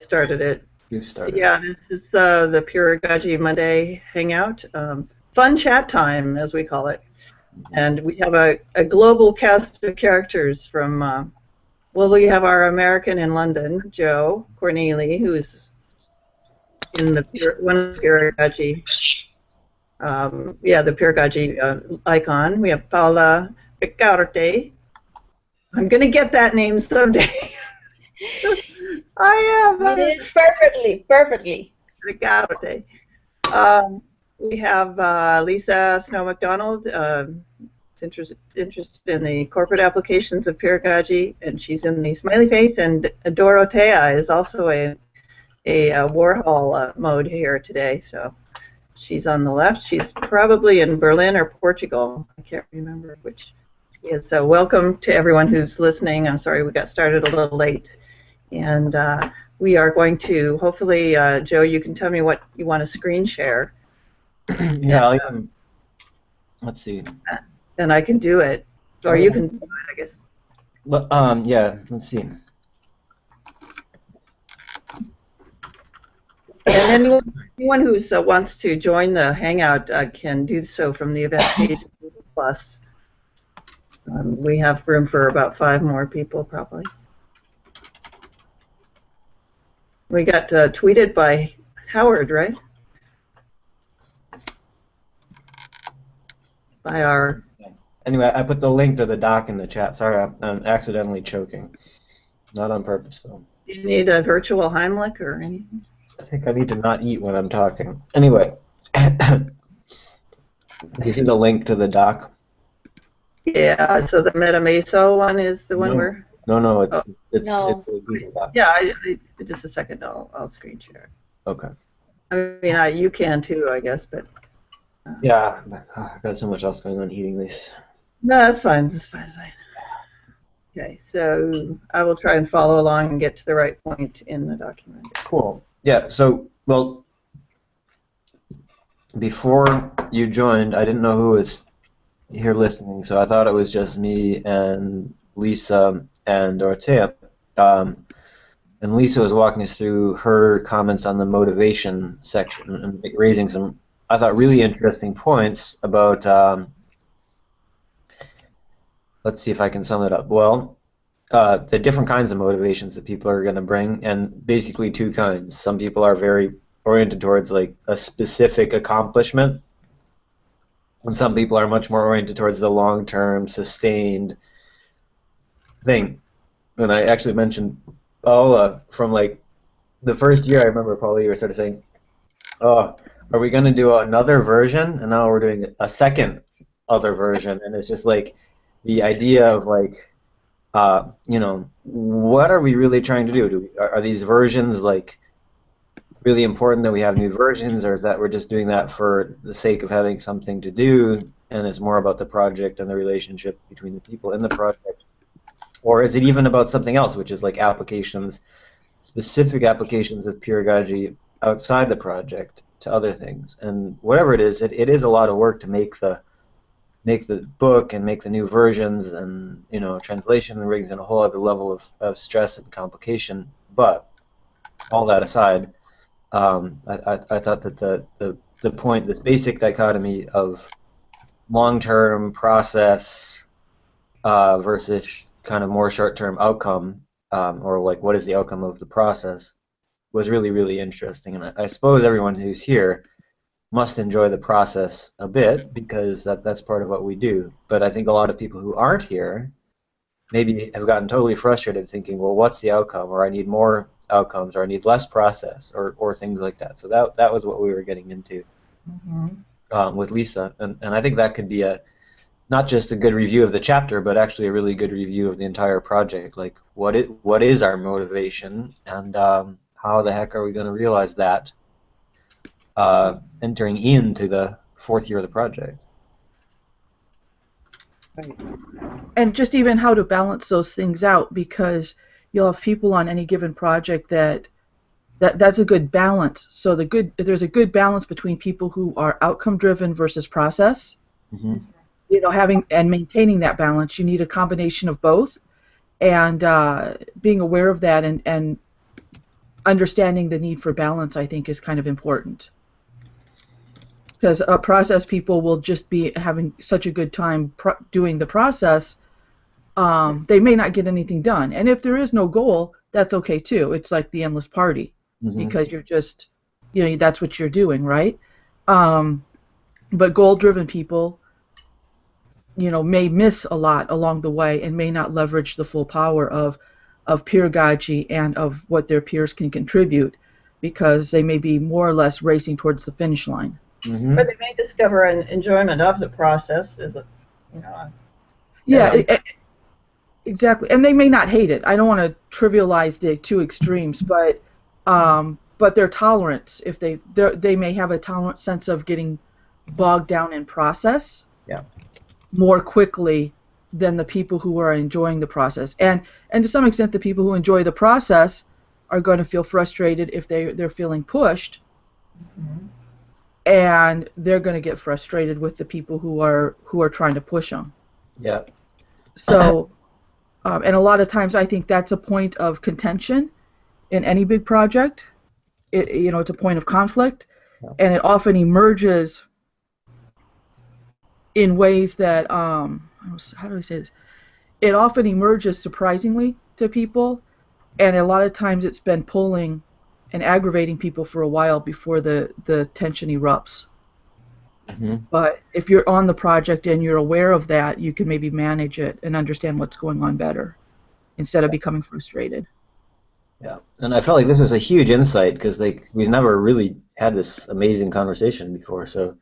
started it. You started. Yeah, this is the Peeragogy Monday Hangout. Fun chat time, as we call it. And we have a global cast of characters from, well, we have our American in London, Joe Corneli, who's in the one of the Peeragogy, the Peeragogy icon. We have Paula Ricarte. I'm going to get that name someday. I am. You did it perfectly. Ricarte. We have Lisa Snow McDonald, interested in the corporate applications of Peeragogy, and she's in the smiley face. And Dorothea is also a Warhol mode here today, so she's on the left. She's probably in Berlin or Portugal. I can't remember which she is. So welcome to everyone who's listening. I'm sorry we got started a little late. And we are going to, hopefully, Joe, you can tell me what you want to screen share. Yeah, let's see. And I can do it, or you can do it, I guess. But, yeah, let's see. And anyone who wants to join the Hangout can do so from the event page of Google+. We have room for about 5 more people, probably. We got tweeted by Howard, right? By our... Anyway, I put the link to the doc in the chat. Sorry, I'm accidentally choking. Not on purpose, though. Do you need a virtual Heimlich or anything? I think I need to not eat when I'm talking. Anyway, you see the link to the doc? Yeah, so the MetaMeso one is the one where... No, it's No. a Google Doc. Yeah, just a second, I'll screen share. Okay. I mean, you can too, I guess, but... Yeah, I've got so much else going on eating these. No, that's fine, fine. Okay, so I will try and follow along and get to the right point in the document. Cool. Yeah, so, well, before you joined, I didn't know who was here listening, so I thought it was just me and Lisa and Dorothea. And Lisa was walking us through her comments on the motivation section and raising some, I thought, really interesting points about, let's see if I can sum it up. Well, the different kinds of motivations that people are going to bring, and basically 2 kinds. Some people are very oriented towards like a specific accomplishment, and some people are much more oriented towards the long-term, sustained thing. And I actually mentioned Paula from like the first year. I remember Paula, you were sort of saying, "Oh, are we going to do another version?" And now we're doing a second other version, and it's just like the idea of like, you know, what are we really trying to do? Are these versions like really important that we have new versions, or is that we're just doing that for the sake of having something to do, and it's more about the project and the relationship between the people in the project? Or is it even about something else, which is like applications, specific applications of Peeragogy outside the project to other things? And whatever it is a lot of work to make the book and make the new versions, and you know, translation brings in a whole other level of stress and complication. But all that aside, I thought that the point, this basic dichotomy of long-term process versus kind of more short-term outcome, or like what is the outcome of the process, was really, really interesting. And I suppose everyone who's here must enjoy the process a bit, because that's part of what we do. But I think a lot of people who aren't here maybe have gotten totally frustrated thinking, well, what's the outcome? Or I need more outcomes, or I need less process, or things like that. So that was what we were getting into with Lisa. And I think that could be not just a good review of the chapter, but actually a really good review of the entire project. Like, what is our motivation, and how the heck are we going to realize that entering into the 4th year of the project? Right. And just even how to balance those things out, because you'll have people on any given project that's a good balance. So there's a good balance between people who are outcome driven versus process. Mm-hmm. You know, having and maintaining that balance, you need a combination of both, and being aware of that, and understanding the need for balance, I think, is kind of important. Because process people will just be having such a good time doing the process, they may not get anything done. And if there is no goal, that's okay too. It's like the endless party, because you're just, that's what you're doing, right? But goal-driven people, may miss a lot along the way and may not leverage the full power of peeragogy and of what their peers can contribute, because they may be more or less racing towards the finish line. But they may discover an enjoyment of the process, Yeah, exactly. And they may not hate it. I don't want to trivialize the two extremes, but their tolerance, if they may have a tolerant sense of getting bogged down in process. Yeah. More quickly than the people who are enjoying the process. And to some extent, the people who enjoy the process are going to feel frustrated if they're feeling pushed. And they're going to get frustrated with the people who are trying to push them. Yeah. So, and a lot of times I think that's a point of contention in any big project. It's a point of conflict, and it often emerges in ways that, how do I say this? It often emerges surprisingly to people, and a lot of times it's been pulling and aggravating people for a while before the tension erupts. But if you're on the project and you're aware of that, you can maybe manage it and understand what's going on better instead of becoming frustrated. Yeah, and I felt like this was a huge insight, because we've never really had this amazing conversation before, so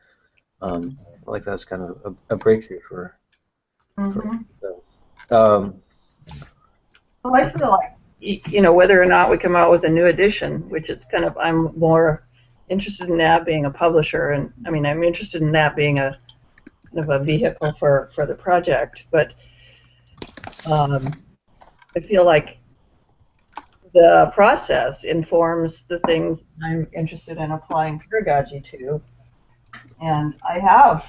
I feel like that's kind of a breakthrough for Well, I feel like, whether or not we come out with a new edition, which is kind of, I'm more interested in that being a publisher, and I'm interested in that being a kind of a vehicle for the project, but I feel like the process informs the things I'm interested in applying pedagogy to, and I have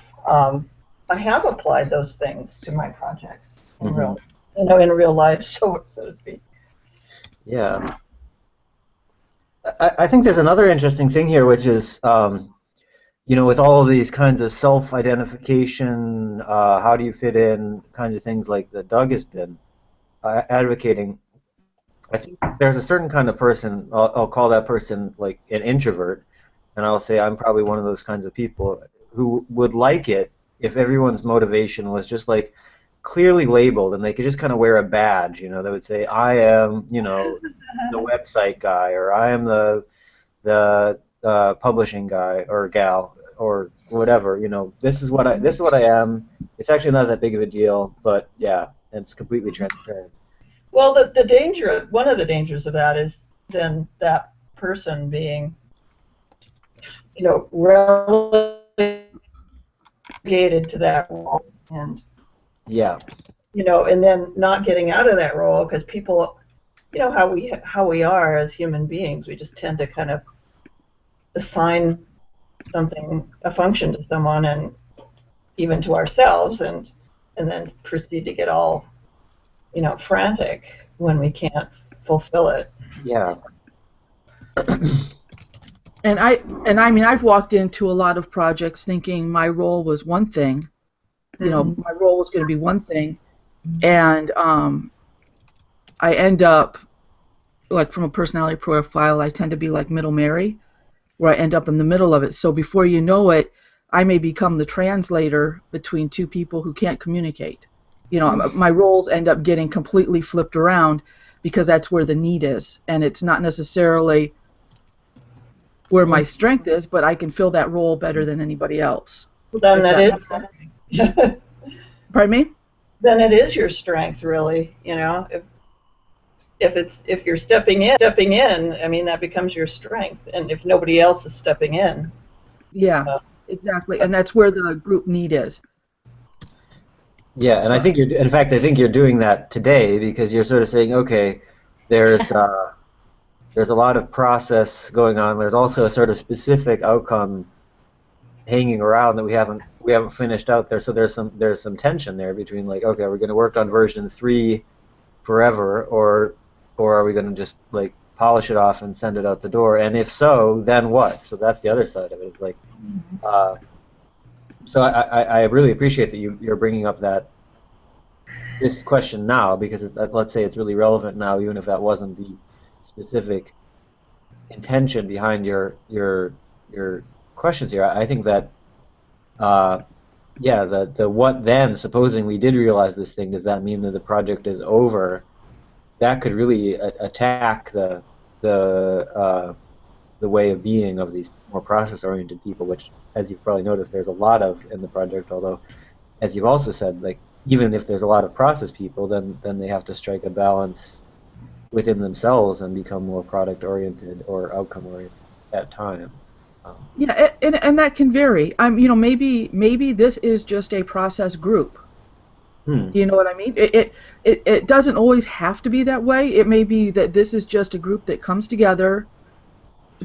applied those things to my projects in real life, so to speak. Yeah. I think there's another interesting thing here, which is, with all of these kinds of self-identification, how do you fit in kinds of things like that Doug has been advocating. I think there's a certain kind of person, I'll call that person like an introvert, and I'll say I'm probably one of those kinds of people who would like it if everyone's motivation was just like clearly labeled, and they could just kind of wear a badge, that would say, I am, the website guy, or I am the publishing guy or gal or whatever. This is what I am. It's actually not that big of a deal, but yeah, it's completely transparent. Well, one of the dangers of that is then that person being, relegated to that role, and yeah, and then not getting out of that role, because people, how we are as human beings, we just tend to kind of assign a function to someone, and even to ourselves, and then proceed to get all frantic when we can't fulfill it. Yeah. And I've walked into a lot of projects thinking my role was one thing, my role was going to be one thing, and I end up, like, from a personality profile, I tend to be like Middle Mary, where I end up in the middle of it. So before you know it, I may become the translator between two people who can't communicate. My roles end up getting completely flipped around because that's where the need is, and it's not necessarily where my strength is, but I can fill that role better than anybody else. Then that is. Pardon me? Then it is your strength, really. If you're stepping in, that becomes your strength. And if nobody else is stepping in. Yeah, exactly, and that's where the group need is. Yeah, and I think you're doing that today, because you're sort of saying, okay, there's a lot of process going on. There's also a sort of specific outcome hanging around that we haven't finished out there. So there's some tension there between, like, okay, are we going to work on version 3 forever, or are we going to just like polish it off and send it out the door? And if so, then what? So that's the other side of it. It's like, so I really appreciate that you're bringing up this question now, because let's say it's really relevant now, even if that wasn't the specific intention behind your questions here. I think that yeah, the what then, supposing we did realize this thing, does that mean that the project is over? That could really attack the way of being of these more process-oriented people, which, as you've probably noticed, there's a lot of in the project. Although, as you've also said, like, even if there's a lot of process people, then they have to strike a balance within themselves and become more product-oriented or outcome-oriented at times. Yeah, and that can vary. Maybe this is just a process group. You know what I mean? It doesn't always have to be that way. It may be that this is just a group that comes together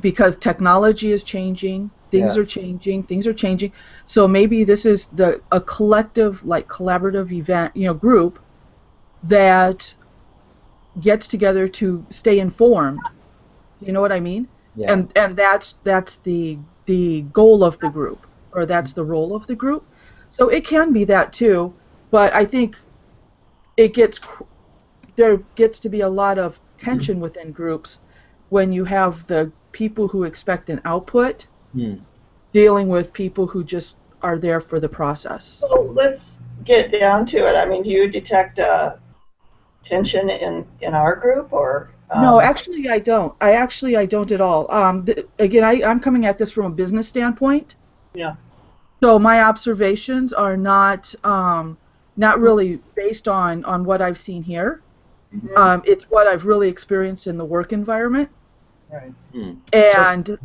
because technology is changing, things are changing. So maybe this is a collective, like, collaborative event, group that gets together to stay informed. You know what I mean? Yeah. And that's the goal of the group, or that's the role of the group. So it can be that too, but I think there gets to be a lot of tension within groups when you have the people who expect an output dealing with people who just are there for the process. So let's get down to it. I mean, do you detect tension in our group, or? No, actually I don't. I don't at all. Again, I'm coming at this from a business standpoint. Yeah. So my observations are not really based on what I've seen here. It's what I've really experienced in the work environment. Right. And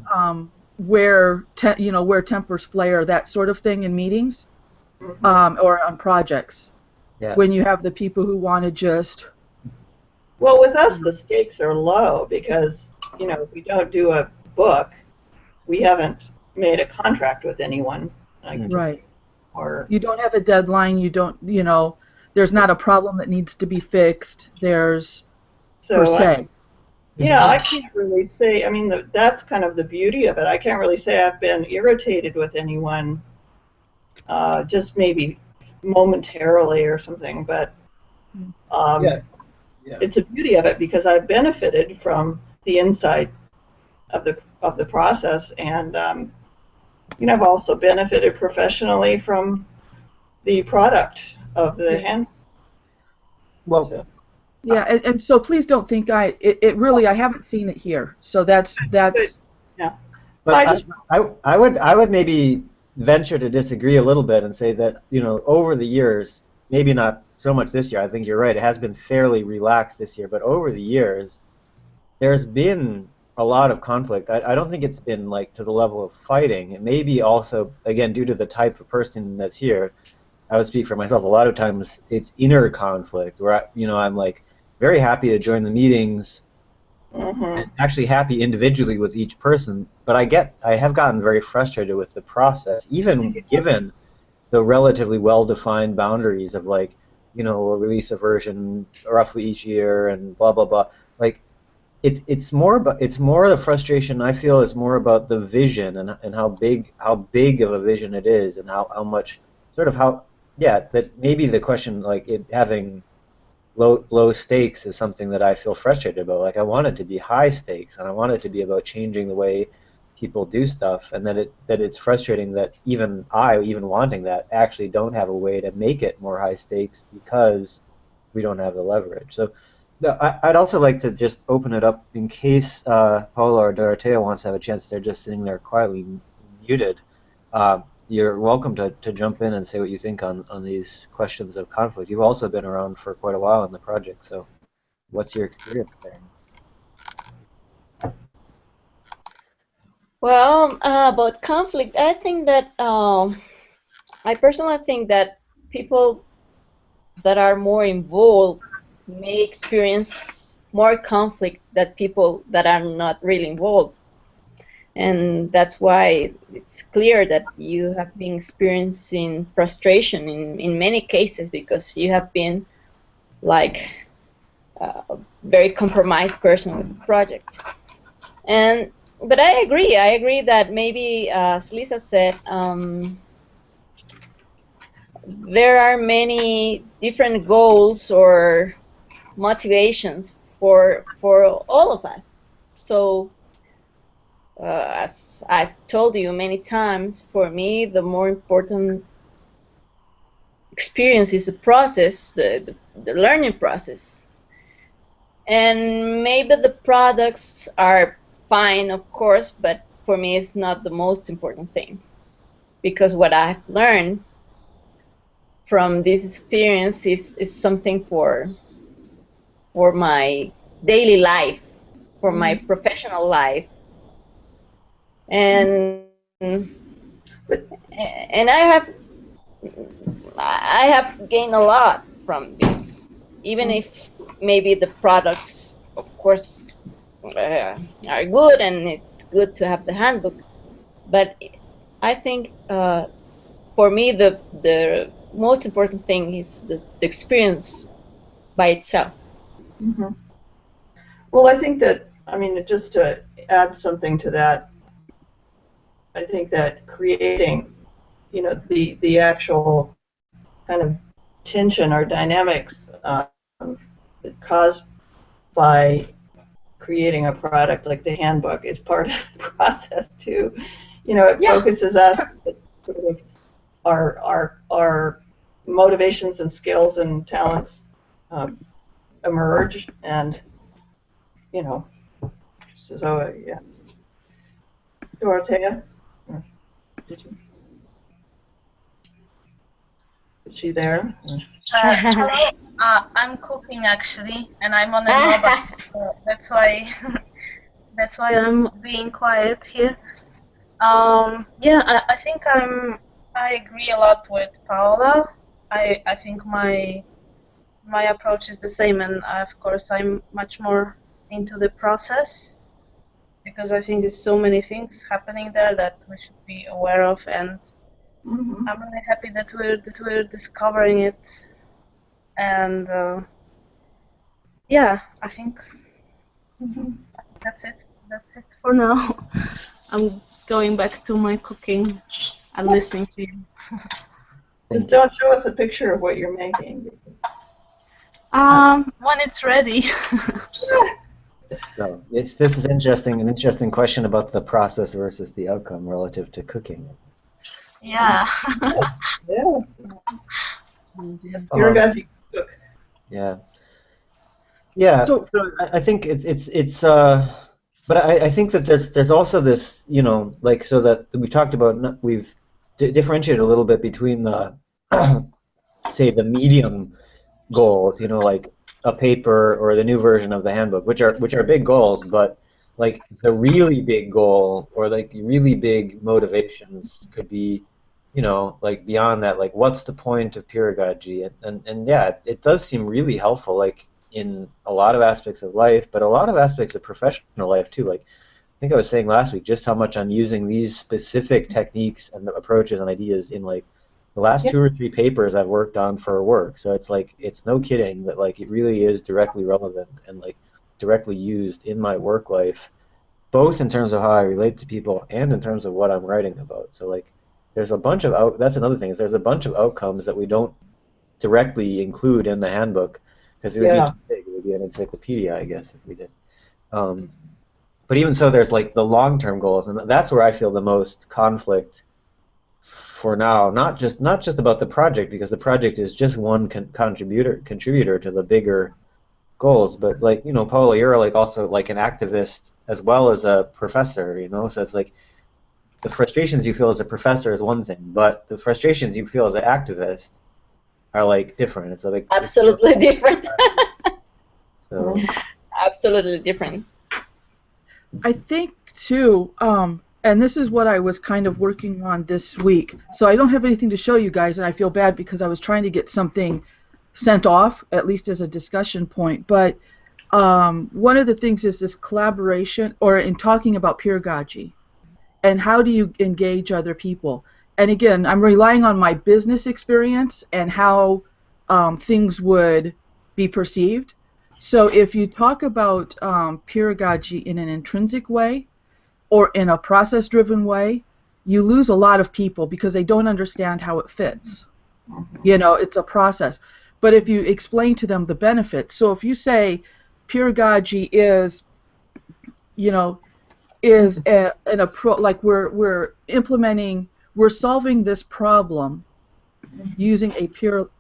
where tempers flare, that sort of thing in meetings, or on projects. Yeah. When you have the people who want to just. Well, with us, the stakes are low because, if we don't do a book, we haven't made a contract with anyone. Right. Or you don't have a deadline. You don't, there's not a problem that needs to be fixed. There's, per se. I can't really say, I mean, that's kind of the beauty of it. I can't really say I've been irritated with anyone, just maybe momentarily or something, but it's a beauty of it because I've benefited from the insight of the process, and I've also benefited professionally from the product of the hand. Well, yeah, and so please don't think I haven't seen it here. So that's. Yeah. But I would maybe venture to disagree a little bit and say that, over the years, maybe not so much this year, I think you're right, it has been fairly relaxed this year, but over the years, there's been a lot of conflict. I don't think it's been, like, to the level of fighting. It may be also, again, due to the type of person that's here. I would speak for myself. A lot of times it's inner conflict where, I'm, like, very happy to join the meetings, and actually happy individually with each person, but I have gotten very frustrated with the process, even given the relatively well-defined boundaries of, like, we'll release a version roughly each year and blah blah blah. Like, it's more the frustration I feel is more about the vision and how big of a vision it is, and how much that maybe the question, like, it having low stakes is something that I feel frustrated about. Like, I want it to be high stakes, and I want it to be about changing the way people do stuff, and that it's frustrating that even wanting that, actually don't have a way to make it more high stakes because we don't have the leverage. So I'd also like to just open it up in case Paula or Dorothea wants to have a chance. They're just sitting there quietly muted. You're welcome to jump in and say what you think on these questions of conflict. You've also been around for quite a while in the project, so what's your experience there? Well, about conflict, I think that I personally think that people that are more involved may experience more conflict than people that are not really involved. And that's why it's clear that you have been experiencing frustration in many cases, because you have been, like, a very compromised person with the project. But I agree. I agree that maybe, as Lisa said, there are many different goals or motivations for all of us. So, as I've told you many times, for me, the more important experience is the process, the learning process. And maybe the products are fine, of course, but for me, it's not the most important thing. Because what I've learned from this experience is something for my daily life, for my professional life, and and I have gained a lot from this, even if maybe the products, of course, are good, and it's good to have the handbook. But I think for me the most important thing is the experience by itself. Mm-hmm. Well, I think that, I mean, just to add something to that, I think that creating, the actual kind of tension or dynamics caused by creating a product like the handbook is part of the process too. It Yeah. focuses us, sort of our motivations and skills and talents emerge, and so yeah. Dorothea, did you? Is she there? Hello, I'm cooking actually, and I'm on a mobile, so that's why I'm being quiet here. Yeah, I think I agree a lot with Paola. I think my approach is the same, and of course I'm much more into the process because I think there's so many things happening there that we should be aware of, and I'm really happy that we're discovering it. And yeah, I think that's it. That's it for now. I'm going back to my cooking and listening to you. Just don't show us a picture of what you're making. When it's ready. So this is interesting. An interesting question about the process versus the outcome relative to cooking. Yeah. Yes. Peeragogy cook. Yeah. Yeah. So- So I think it's but I think that there's also this, like, so that we talked about, we've differentiated a little bit between the say the medium goals, like a paper or the new version of the handbook, which are big goals, but like the really big goal or like really big motivations could be, like beyond that, like what's the point of pedagogy? And yeah, it does seem really helpful, like in a lot of aspects of life, but a lot of aspects of professional life too. Like I think I was saying last week just how much I'm using these specific techniques and approaches and ideas in like the last 2 or 3 papers I've worked on for work. So it's like, it's no kidding that like it really is directly relevant and like directly used in my work life, both in terms of how I relate to people and in terms of what I'm writing about. So like there's a bunch of that's another thing, is there's a bunch of outcomes that we don't directly include in the handbook because it would be too big. It would be an encyclopedia, I guess, if we did. But even so, there's like the long-term goals, and that's where I feel the most conflict for now. Not just about the project, because the project is just one contributor to the bigger goals. But like, Paula, you're like also like an activist as well as a professor, so it's like the frustrations you feel as a professor is one thing, but the frustrations you feel as an activist are like different. It's like Absolutely different. So Absolutely different. I think too, and this is what I was kind of working on this week. So I don't have anything to show you guys, and I feel bad because I was trying to get something sent off, at least as a discussion point. But one of the things is this collaboration, or in talking about peeragogy, and how do you engage other people. And again, I'm relying on my business experience and how things would be perceived. So if you talk about pedagogy in an intrinsic way or in a process-driven way, you lose a lot of people because they don't understand how it fits. You know, it's a process. But if you explain to them the benefits, so if you say pedagogy is, you know, is an approach, like we're implementing, we're solving this problem using a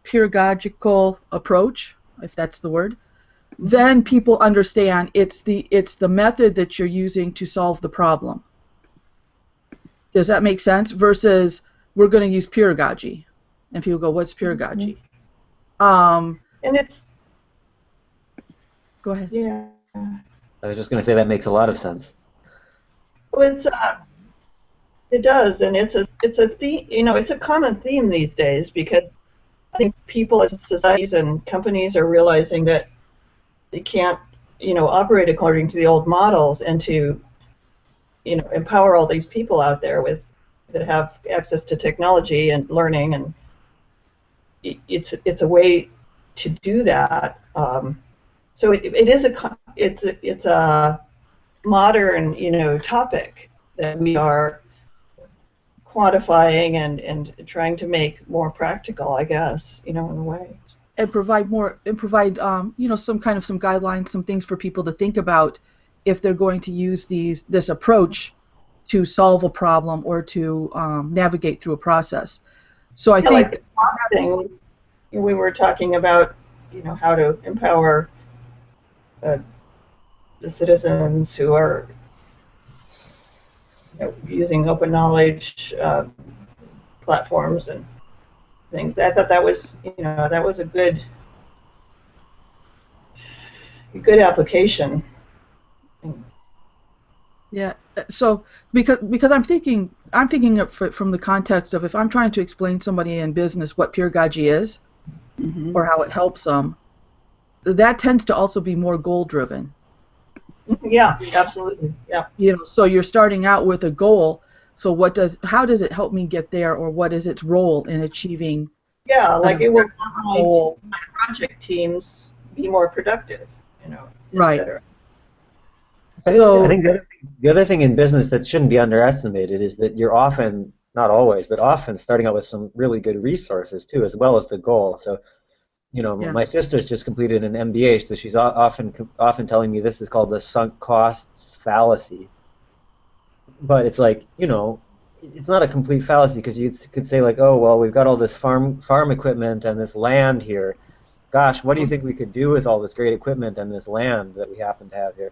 pedagogical approach, if that's the word, then people understand it's the method that you're using to solve the problem. Does that make sense? Versus we're going to use peeragogy, and people go, "What's peeragogy?" And it's Go ahead. yeah. I was just going to say that makes a lot of sense. Well, it does, and it's a theme. You know, it's a common theme these days because I think people, as societies and companies, are realizing that they can't, operate according to the old models, and to, empower all these people out there that have access to technology and learning, and it's a way to do that. So it's a modern, topic that we are quantifying and trying to make more practical, I guess, in a way. And provide some guidelines, some things for people to think about if they're going to use this approach to solve a problem or to navigate through a process. So I think like the thing we were talking about, how to empower the citizens who are using open knowledge platforms and things. I thought that was a good application. Yeah. So because I'm thinking from the context of if I'm trying to explain to somebody in business what pedagogy is or how it helps them, that tends to also be more goal driven. Yeah, absolutely. Yeah. So you're starting out with a goal. So how does it help me get there, or what is its role in achieving? Yeah, like it will help my project teams be more productive, Right. etc. I think the other thing in business that shouldn't be underestimated is that you're often, not always, but often starting out with some really good resources too, as well as the goal. So, my sister's just completed an MBA, so she's often telling me this is called the sunk costs fallacy. But it's like, it's not a complete fallacy, because you could say like, oh, well, we've got all this farm equipment and this land here. Gosh, what do you think we could do with all this great equipment and this land that we happen to have here?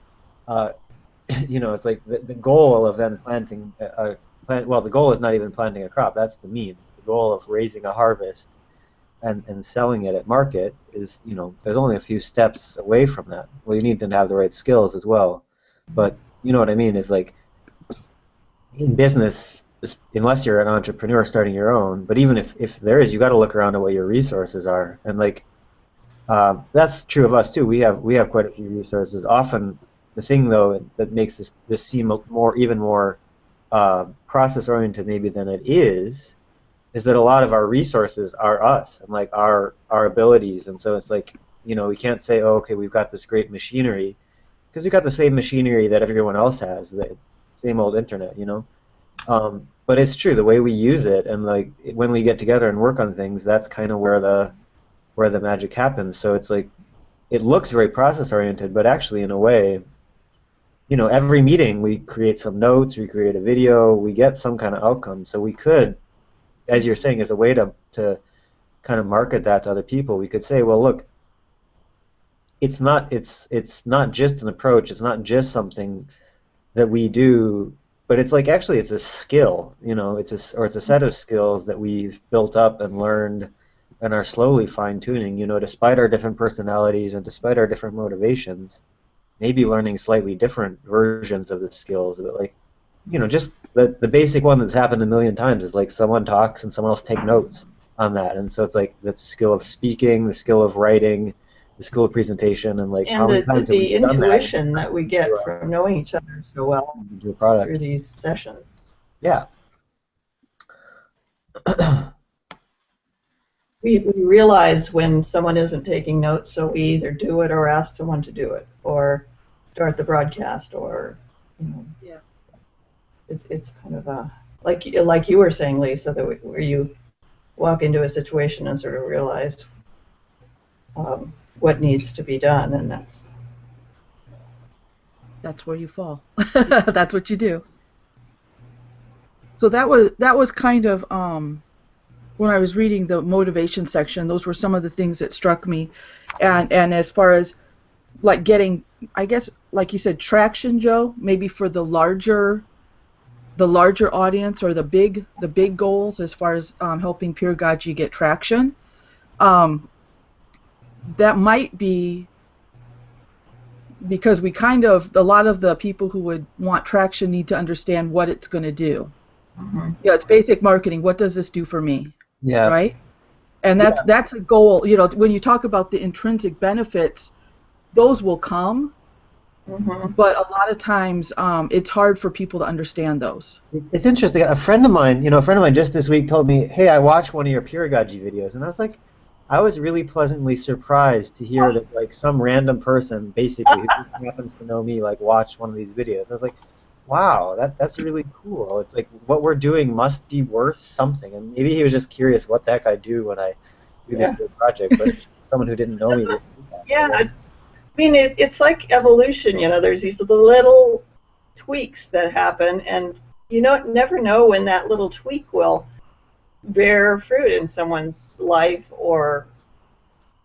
It's like the goal of then planting the goal is not even planting a crop. That's the mean. The goal of raising a harvest and selling it at market is, there's only a few steps away from that. Well, you need to have the right skills as well. But you know what I mean? It's like in business, unless you're an entrepreneur starting your own, but even if there is, you got to look around at what your resources are. And like that's true of us too. We have quite a few resources. Often the thing though that makes this seem even more process oriented maybe than it is that a lot of our resources are us and like our abilities. And so it's like, we can't say, oh, okay, we've got this great machinery, because we've got the same machinery that everyone else has, the same old internet, but it's true, the way we use it, and like when we get together and work on things, that's kind of where the magic happens. So it's like, it looks very process oriented, but actually in a way, every meeting we create some notes, we create a video, we get some kind of outcome. So we could, as you're saying, as a way to kind of market that to other people, we could say, well, look, it's not just an approach, it's not just something that we do, but it's like actually it's a skill, it's a set of skills that we've built up and learned and are slowly fine-tuning, despite our different personalities and despite our different motivations, maybe learning slightly different versions of the skills, but like, just the basic one that's happened a million times is like someone talks and someone else take notes on that. And so it's like the skill of speaking, the skill of writing, the skill of presentation, and like how many times have we done that? The intuition that we get from knowing each other so well through these sessions. Yeah. we realize when someone isn't taking notes, so we either do it or ask someone to do it, or start the broadcast, or Yeah. it's kind of a like you were saying, Lisa, that where you walk into a situation and sort of realize what needs to be done, and That's where you fall. That's what you do. So that was kind of when I was reading the motivation section, those were some of the things that struck me. And as far as like getting, I guess, like you said, traction, Joe, maybe for the larger audience or the big goals as far as helping Peeragogy get traction. Um, that might be because we kind of a lot of the people who would want traction need to understand what it's going to do. Yeah, it's basic marketing. What does this do for me? Yeah. Right? And that's a goal. When you talk about the intrinsic benefits, those will come, but a lot of times it's hard for people to understand those. It's interesting. A friend of mine just this week told me, "Hey, I watched one of your Peeragogy videos," and I was really pleasantly surprised to hear that like some random person, basically who just happens to know me, like watched one of these videos. I was like, "Wow, that's really cool." It's like what we're doing must be worth something, and maybe he was just curious what the heck I do when I do this big project. But someone who didn't know me would do that. yeah. I mean, it's like evolution. There's these little tweaks that happen, and never know when that little tweak will bear fruit in someone's life, or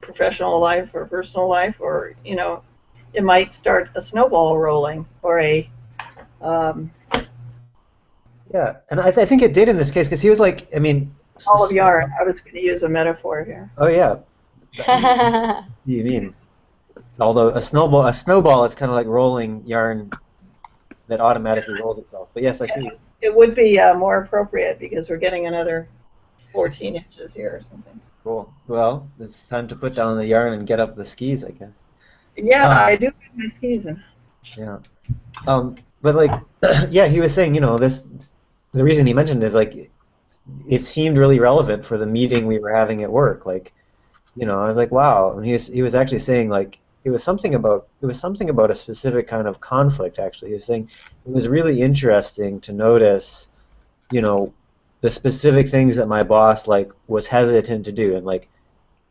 professional life, or personal life, or it might start a snowball rolling, or a Yeah, and I think it did in this case because he was like, I mean, ball of yarn. I was going to use a metaphor here. oh yeah, what do you mean? Although a snowball, it's kind of like rolling yarn that automatically rolls itself. But yes, I see. It would be more appropriate because we're getting another 14 inches here or something. Cool. Well, it's time to put down the yarn and get up the skis, I guess. Yeah, I do have my skis in. Yeah. But like, yeah, he was saying, the reason he mentioned is like, it seemed really relevant for the meeting we were having at work. Like, I was like, wow. And he was actually saying like, it was something about a specific kind of conflict. Actually, he was saying it was really interesting to notice, the specific things that my boss like was hesitant to do, and like,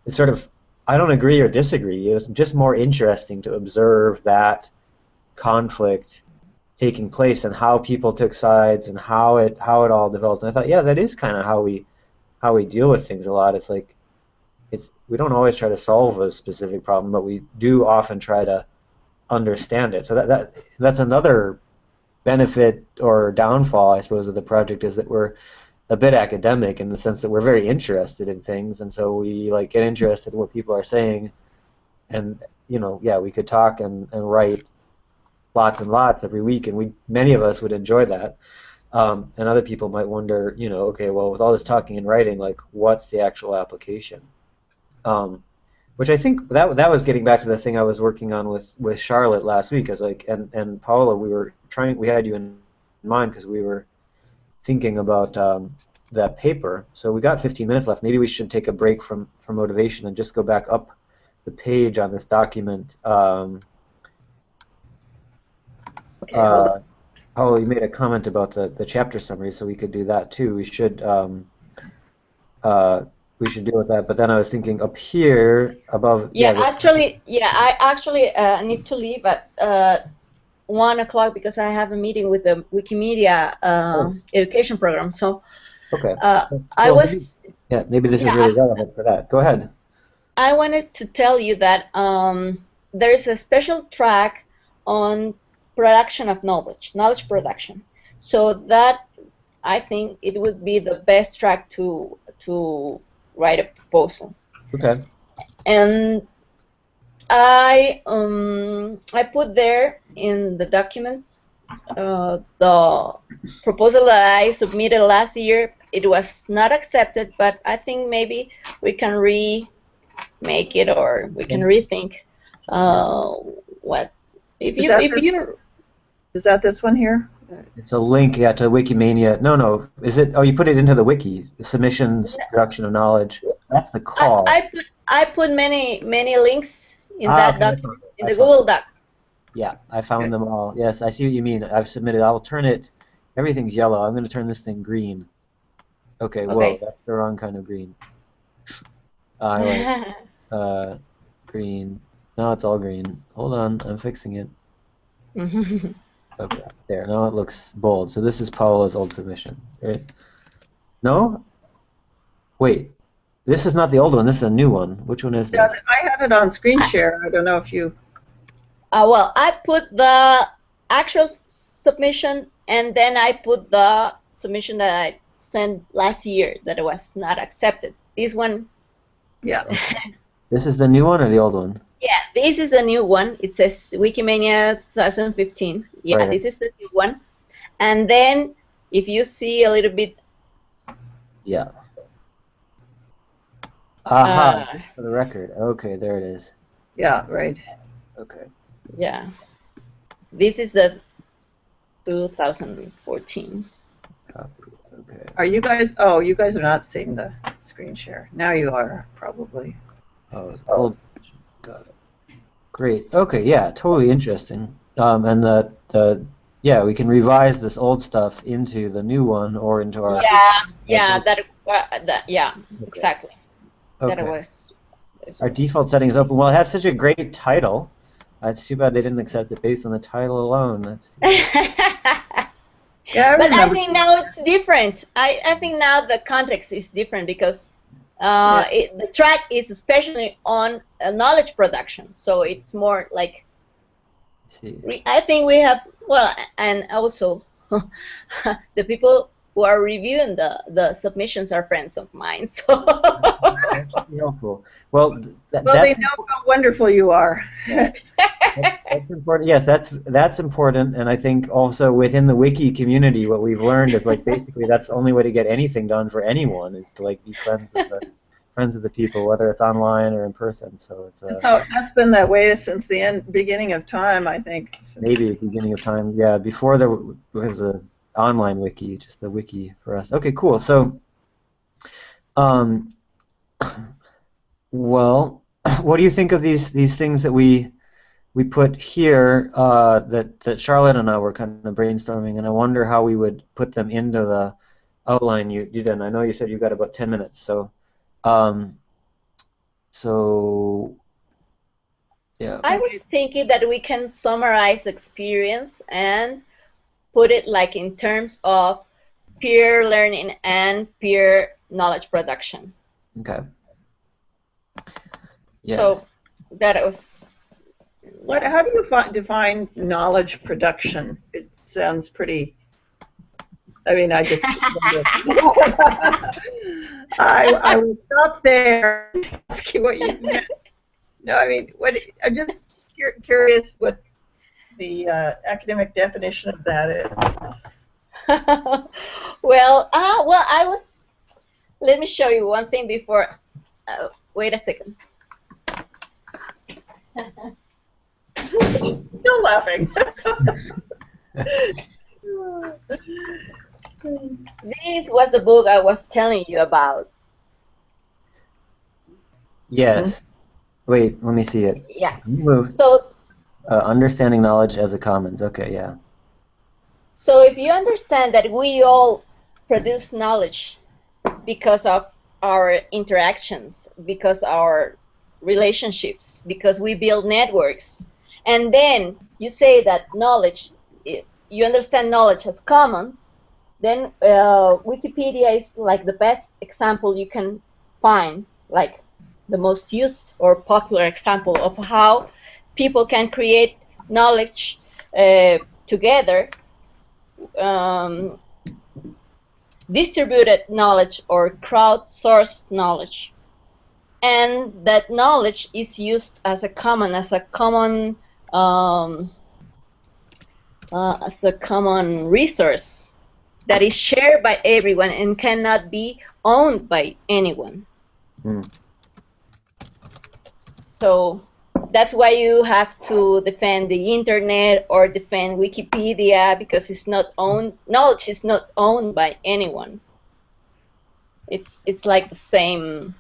it's sort of, I don't agree or disagree. It was just more interesting to observe that conflict taking place and how people took sides and how it all developed. And I thought, yeah, that is kind of how we deal with things a lot. It's like we don't always try to solve a specific problem, but we do often try to understand it. So that's another benefit or downfall, I suppose, of the project, is that we're a bit academic in the sense that we're very interested in things, and so we like get interested in what people are saying, and we could talk and write lots and lots every week, and many of us would enjoy that. And other people might wonder, okay, well, with all this talking and writing, like, what's the actual application? Which I think that was getting back to the thing I was working on with Charlotte last week. As like, and Paula, we had you in mind because we were thinking about that paper. So we got 15 minutes left. Maybe we should take a break from motivation and just go back up the page on this document. Paula, you made a comment about the chapter summary, so we could do that too. We should deal with that. But then I was thinking up here above. I actually need to leave at 1 o'clock because I have a meeting with the Wikimedia education program. So okay. Maybe this is really relevant for that. Go ahead. I wanted to tell you that there is a special track on production of knowledge production. So that, I think, it would be the best track to write a proposal. Okay. And I put there in the document the proposal that I submitted last year. It was not accepted, but I think maybe we can remake it, or we can rethink what if you. Is that this one here? It's a link, to Wikimania. No. Is it? Oh, you put it into the wiki. Submissions, production of knowledge. That's the call. I put many links in Ah, that okay, document in I the found Google Doc. Yeah, I found them all. Yes, I see what you mean. I've submitted. I'll turn it. Everything's yellow. I'm going to turn this thing green. Okay, whoa, Okay. that's the wrong kind of green. Highlight. Green. Now it's all green. Hold on, I'm fixing it. Okay, there. Now it looks bold. So this is Paola's old submission, right? No? Wait. This is not the old one. This is a new one. Which one is Yeah, this? I had it on screen share. I don't know if you. Well, I put the actual submission, and then I put the submission that I sent last year that was not accepted. This one. Yeah. This is the new one or the old one? Yeah, this is a new one. It says Wikimania 2015. Yeah, Right. this is the new one. And then if you see a little bit. Yeah. Aha, just for the record. Okay, there it is. Yeah, right. Okay. Yeah. This is the 2014. Copy. Okay. Are you guys? Oh, you guys are not seeing the screen share. Now you are probably. Oh, it's old. Got it. Great. Okay. Yeah. Totally interesting. And yeah, we can revise this old stuff into the new one or into our. Yeah. Okay. Exactly. Okay. That was. Our default setting is open. Well, it has such a great title. It's too bad they didn't accept it based on the title alone. That's. Yeah, but I think now it's different. I think now the context is different because the track is especially on knowledge production, so it's more like. I think we have and also the people who are reviewing the submissions are friends of mine. So. That should be helpful. Well, they know how wonderful you are. That's important. Yes, that's important, and I think also within the wiki community, what we've learned is like basically that's the only way to get anything done for anyone is to like be friends of the people, whether it's online or in person. So it's that's been that way since the beginning of time, I think. Maybe beginning of time. Yeah, before there was a online wiki, just the wiki for us. Okay, cool. So, well, what do you think of these things that we put here that Charlotte and I were kind of brainstorming, and I wonder how we would put them into the outline you did. And I know you said you got about 10 minutes, so yeah. I was thinking that we can summarize experience and put it like in terms of peer learning and peer knowledge production. Okay. Yeah. So that was. How do you define knowledge production? It sounds pretty. I mean, I just. I will stop there and ask you what you meant. No, I mean, I'm just curious what the academic definition of that is. Well, let me show you one thing before. Wait a second. Still laughing. This was the book I was telling you about. Yes. Wait, let me see it. Yeah. Move. So. Understanding knowledge as a commons. Okay, yeah. So if you understand that we all produce knowledge because of our interactions, because our relationships, because we build networks, and then you say that knowledge, you understand knowledge as commons, then Wikipedia is like the best example you can find, like the most used or popular example of how people can create knowledge together, distributed knowledge or crowdsourced knowledge, and that knowledge is used as a common resource that is shared by everyone and cannot be owned by anyone. So that's why you have to defend the internet or defend Wikipedia, because it's not owned. Knowledge is not owned by anyone. It's like the same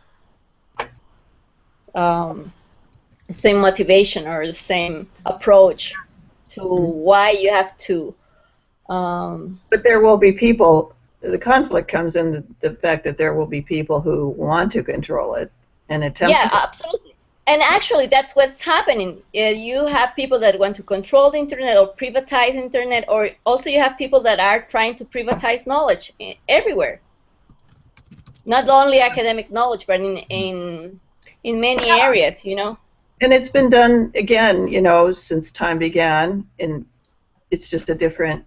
same motivation or the same approach to why you have to. But there will be people. The conflict comes in the fact that there will be people who want to control it and attempt. Yeah, absolutely. And actually, that's what's happening. You have people that want to control the internet or privatize internet, or also you have people that are trying to privatize knowledge everywhere. Not only academic knowledge, but in many areas, you know. And it's been done again, you know, since time began, and it's just a different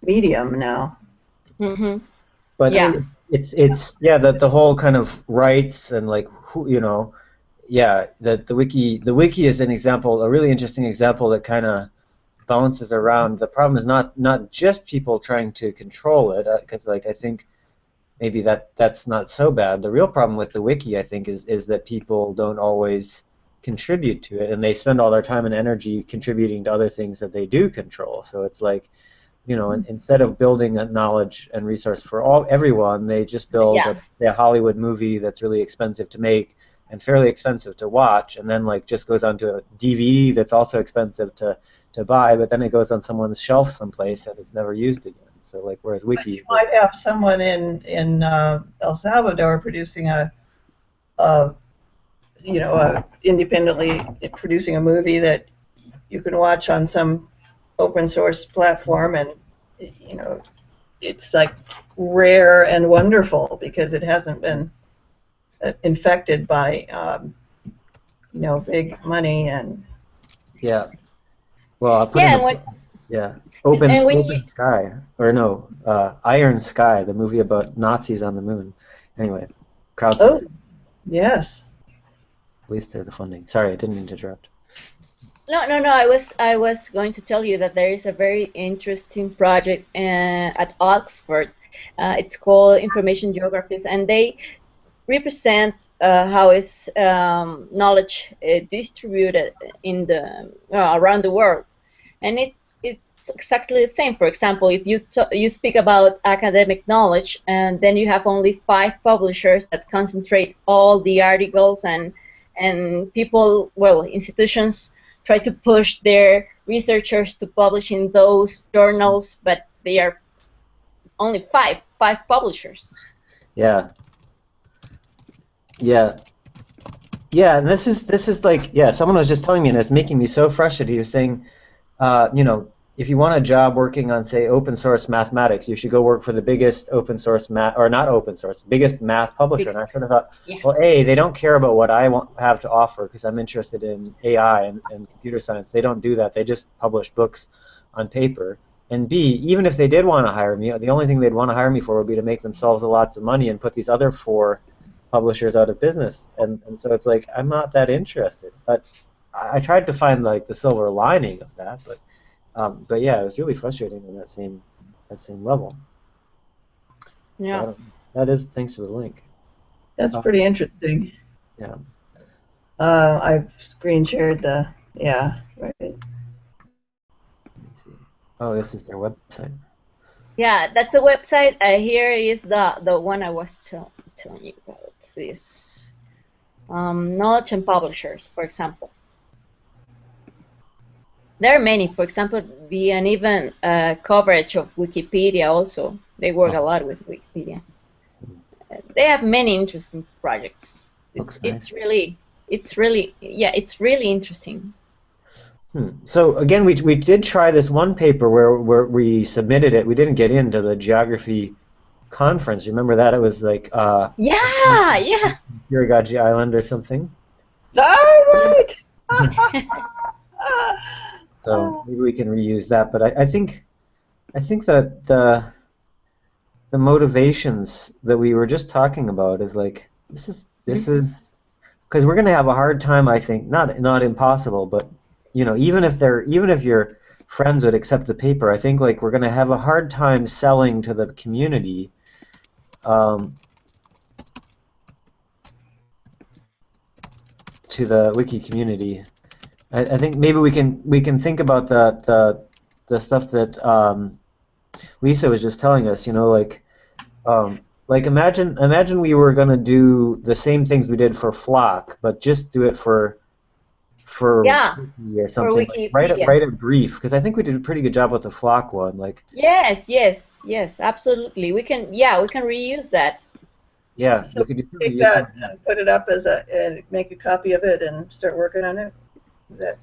medium now. Mm-hmm. But Yeah. it's yeah, the whole kind of rights and like who, you know, yeah, the wiki is an example, a really interesting example that kind of bounces around. The problem is not just people trying to control it, because like I think maybe that's not so bad. The real problem with the wiki, I think, is that people don't always contribute to it, and they spend all their time and energy contributing to other things that they do control. So it's like, you know, instead of building a knowledge and resource for everyone, they just build a Hollywood movie that's really expensive to make and fairly expensive to watch, and then like just goes onto a DVD that's also expensive to buy, but then it goes on someone's shelf someplace and it's never used again. So like, whereas wiki, you might have someone in El Salvador producing independently producing a movie that you can watch on some open source platform, and you know, it's like rare and wonderful because it hasn't been infected by you know, big money and well, I'll put Open Sky, or no, Iron Sky, the movie about Nazis on the moon. Anyway, crowdsourcing. Yes. At least they're the funding. Sorry, I didn't mean to interrupt. No. I was going to tell you that there is a very interesting project at Oxford. It's called Information Geographies, and they represent how is knowledge distributed in the around the world, and it's exactly the same. For example, if you speak about academic knowledge, and then you have only 5 publishers that concentrate all the articles, and people, well, institutions try to push their researchers to publish in those journals, but they are only five publishers. Yeah. And this is like, yeah, someone was just telling me, and it's making me so frustrated. He was saying, you know, if you want a job working on, say, open source mathematics, you should go work for the biggest open source biggest math publisher. And I sort of thought, well, A, they don't care about what I have to offer because I'm interested in AI and computer science. They don't do that. They just publish books on paper. And B, even if they did want to hire me, the only thing they'd want to hire me for would be to make themselves lots of money and put these other 4 publishers out of business. And so it's like, I'm not that interested. But I tried to find like the silver lining of that, but yeah, it was really frustrating on that same level. Yeah. So that is, thanks for the link. That's pretty interesting. Yeah. I've screen shared the, right. Let me see. Oh, this is their website. Yeah, that's a website. Here is the one I was telling you about. It's this knowledge and publishers, for example. There are many. For example, the uneven coverage of Wikipedia also. They work a lot with Wikipedia. They have many interesting projects. It's really interesting. So again, we did try this one paper where we submitted it. We didn't get into the geography conference. Remember that? It was like Peeragogy Island or something. Oh, right. So maybe we can reuse that. But I think that the motivations that we were just talking about is like this is because we're going to have a hard time. I think not impossible, but you know, even if your friends would accept the paper, I think like we're going to have a hard time selling to the community. To the wiki community. I think maybe we can think about the stuff that Lisa was just telling us. You know, like like imagine we were gonna do the same things we did for Flock, but just do it for Yeah, Wiki or for something. Like Wikipedia. write a brief, because I think we did a pretty good job with the Flock one. Like, Yes, yes, yes, absolutely. Yeah, we can reuse that. yeah, we So could do take something that like that. and put it up as and make a copy of it and start working on it. Is that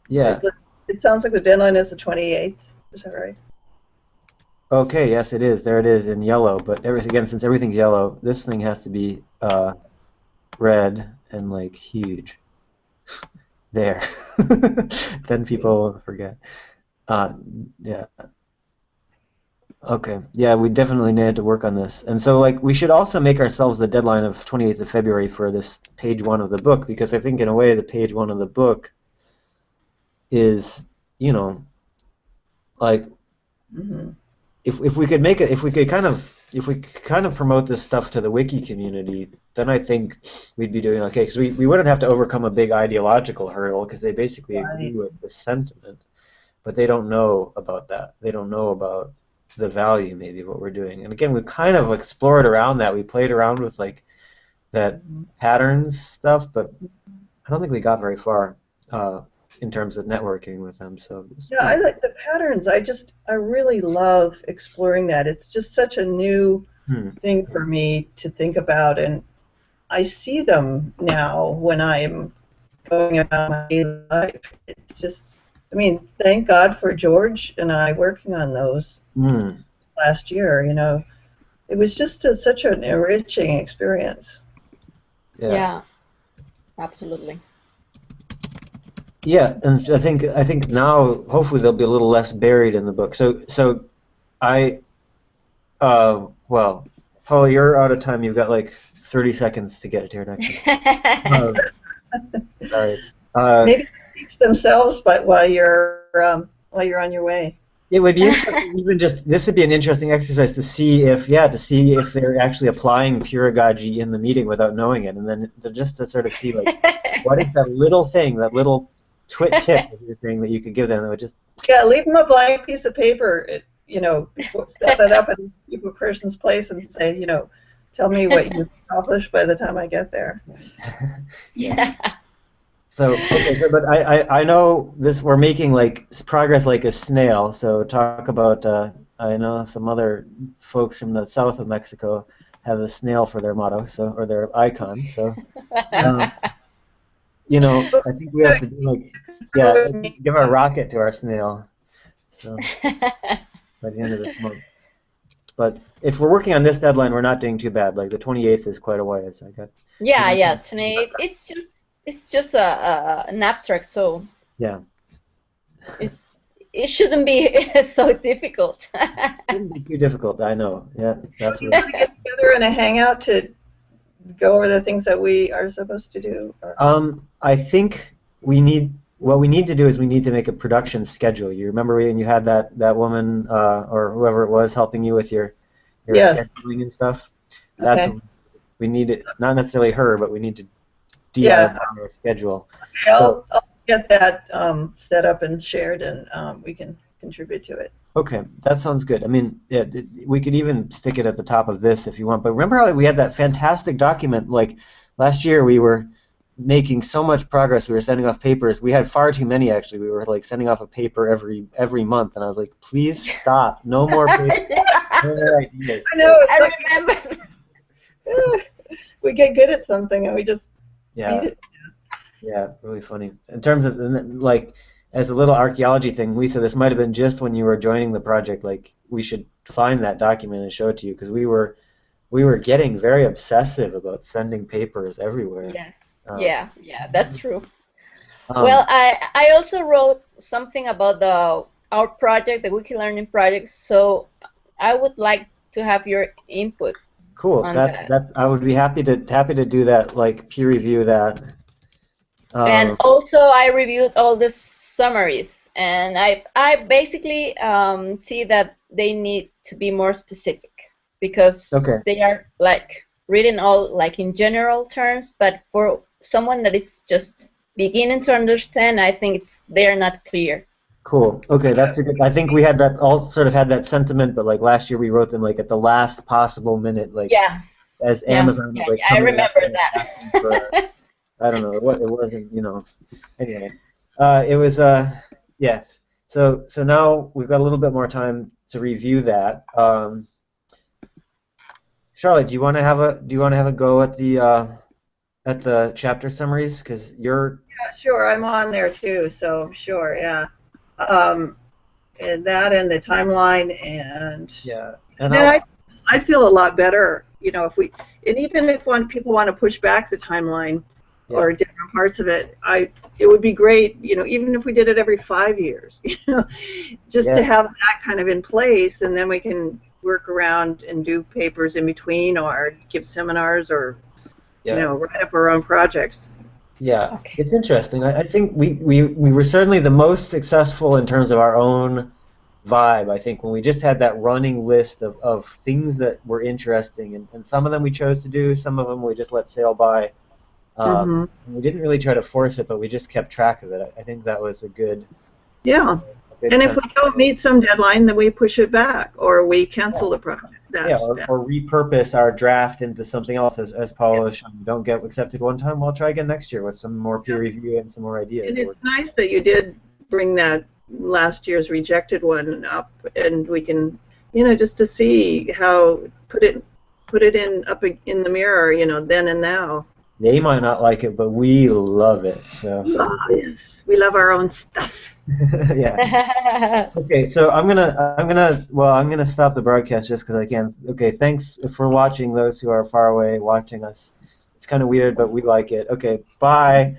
Yeah. it sounds like the deadline is the 28th. Is that right? Okay, yes, it is. There it is in yellow. But again, since everything's yellow, this thing has to be red and like huge. There. Then people won't forget. Uh, yeah. Okay. Yeah, we definitely need to work on this. And so, like, we should also make ourselves the deadline of 28th of February for this page one of the book, because I think in a way the page one of the book is, you know, like Mm-hmm. if we could make it, if we could kind of promote this stuff to the wiki community, then I think we'd be doing okay, because we wouldn't have to overcome a big ideological hurdle, because they basically agree Right. with the sentiment, but they don't know about that. They don't know about the value maybe of what we're doing. And again, we kind of explored around that. We played around with like that patterns stuff, but I don't think we got very far in terms of networking with them. So it's Yeah, I like the patterns. I really love exploring that. It's just such a new hmm. thing for me to think about, and I see them now when I'm going about my daily life. It's just, I mean, thank God for George and I working on those Hmm. last year. It was just such an enriching experience. Yeah. Yeah, absolutely. Yeah, and I think now hopefully they'll be a little less buried in the book. So I well, Paul, you're out of time. You've got like 30 seconds to get to your next one. Sorry. Maybe teach themselves, but while you're on your way. It would be interesting, even just this would be an interesting exercise to see if they're actually applying Peeragogy in the meeting without knowing it, and then just to sort of see like what is that little thing, that little tip, as you're saying, that you could give them that would just Yeah, leave them a blank piece of paper. Set it up in a person's place and say, tell me what you've accomplished by the time I get there. yeah. So okay, but I know this, we're making like progress like a snail. So talk about I know some other folks from the south of Mexico have a snail for their motto, or their icon. So um, I think we have to do give a rocket to our snail. So by the end of this month. But if we're working on this deadline, we're not doing too bad. Like the 28th is quite a ways. Yeah, tonight it's just an abstract, so Yeah. it shouldn't be so difficult. Shouldn't be too difficult. I know. Yeah, that's Do you right. want to get together in a hangout to go over the things that we are supposed to do? I think what we need to do is we need to make a production schedule. You remember when you had that woman or whoever it was helping you with your Yes. scheduling and stuff? That's Okay. what we need it, not necessarily her, but we need to Yeah. DIY a schedule. I'll get that set up and shared, and we can contribute to it. Okay, that sounds good. I mean, yeah, we could even stick it at the top of this if you want. But remember how we had that fantastic document? Like last year, we were making so much progress. We were sending off papers. We had far too many, actually. We were like sending off a paper every month, and I was like, please stop. No more papers. No more ideas. I know. I remember. We get good at something, and we just Yeah. beat it. Yeah, really funny. In terms of like, as a little archaeology thing, Lisa, this might have been just when you were joining the project. Like, we should find that document and show it to you, because we were getting very obsessive about sending papers everywhere. Yes. Yeah, that's true. Um, Well, I also wrote something about our project, the Wiki Learning project. So I would like to have your input. Cool. On That's I would be happy to do that. Like peer review that. And also, I reviewed all the summaries, and I basically see that they need to be more specific, because they are like written all like in general terms, but for someone that is just beginning to understand, I think they're not clear. Cool. Okay, that's a good. I think we had that all sort of had that sentiment, but like last year we wrote them like at the last possible minute, like Yeah, as yeah, Amazon was yeah, like I coming remember after us asking for that. I don't know what it wasn't, Anyway, it was yeah. So now we've got a little bit more time to review that. Charlotte, do you want to have a go at the chapter summaries because you're Yeah, sure, I'm on there too, so sure, yeah. Um, and that and the timeline yeah, and and then I'll I'd feel a lot better, if we, and even if people want to push back the timeline yeah. or different parts of it, it would be great, even if we did it every 5 years, just to Yeah, have that kind of in place, and then we can work around and do papers in between or give seminars or, yeah. write up our own projects. Yeah, Okay. it's interesting. I think we were certainly the most successful in terms of our own vibe. I think when we just had that running list of things that were interesting, and some of them we chose to do, some of them we just let sail by. Hmm. And we didn't really try to force it, but we just kept track of it. I think that was Yeah. a good And if kind we don't meet some deadline, then we push it back or we cancel the of, project. yeah, or repurpose our draft into something else as polished. Don't get accepted one time, we'll try again next year with some more peer review and some more ideas. And it's nice that you did bring that last year's rejected one up, and we can, just to see how put it in up in the mirror, then and now. They might not like it, but we love it. So Ah, yes, we love our own stuff. yeah. Okay, so I'm gonna stop the broadcast just because I can. Okay, thanks for watching. Those who are far away watching us. It's kind of weird, but we like it. Okay, bye.